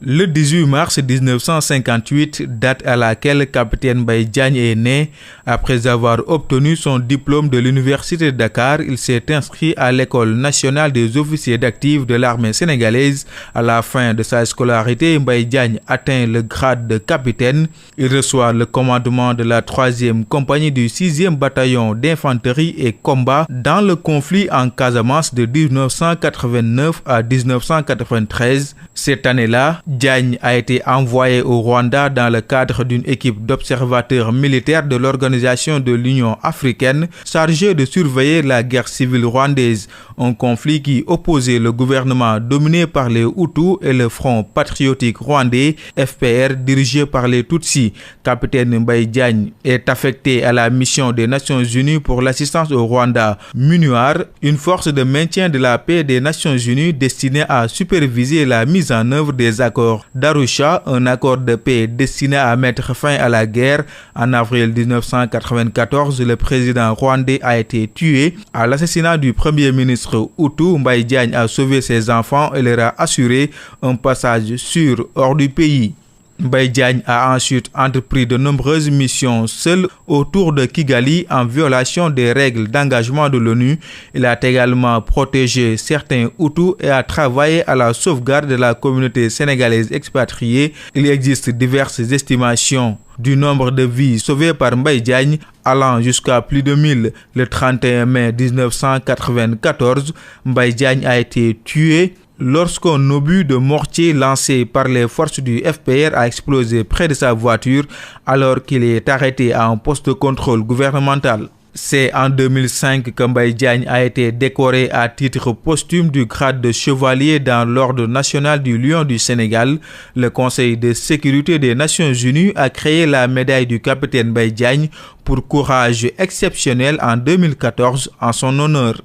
Le 18 mars 1958, date à laquelle capitaine Mbaye Diagne est né, après avoir obtenu son diplôme de l'université de Dakar, il s'est inscrit à l'école nationale des officiers d'actifs de l'armée sénégalaise. À la fin de sa scolarité, Mbaye Diagne atteint le grade de capitaine. Il reçoit le commandement de la 3e compagnie du 6e bataillon d'infanterie et combat dans le conflit en Casamance de 1989 à 1993. Cette année-là, Diagne a été envoyé au Rwanda dans le cadre d'une équipe d'observateurs militaires de l'Organisation de l'Union africaine chargée de surveiller la guerre civile rwandaise, un conflit qui opposait le gouvernement dominé par les Hutus et le Front patriotique rwandais, FPR, dirigé par les Tutsis. Capitaine Mbaye Diagne est affecté à la mission des Nations Unies pour l'assistance au Rwanda, MINUAR, une force de maintien de la paix des Nations Unies destinée à superviser la mise en œuvre des accords d'Arusha, un accord de paix destiné à mettre fin à la guerre. En avril 1994, le président rwandais a été tué. À l'assassinat du premier ministre Hutu, Mbaye Diagne a sauvé ses enfants et leur a assuré un passage sûr hors du pays. Mbaye Diagne a ensuite entrepris de nombreuses missions seul autour de Kigali en violation des règles d'engagement de l'ONU. Il a également protégé certains Hutus et a travaillé à la sauvegarde de la communauté sénégalaise expatriée. Il existe diverses estimations du nombre de vies sauvées par Mbaye Diagne, allant jusqu'à plus de 1000. Le 31 mai 1994, Mbaye Diagne a été tué lorsqu'un obus de mortier lancé par les forces du FPR a explosé près de sa voiture alors qu'il est arrêté à un poste de contrôle gouvernemental. C'est en 2005 que Mbaye Diagne a été décoré à titre posthume du grade de chevalier dans l'Ordre national du Lion du Sénégal. Le Conseil de sécurité des Nations Unies a créé la médaille du capitaine Mbaye Diagne pour courage exceptionnel en 2014 en son honneur.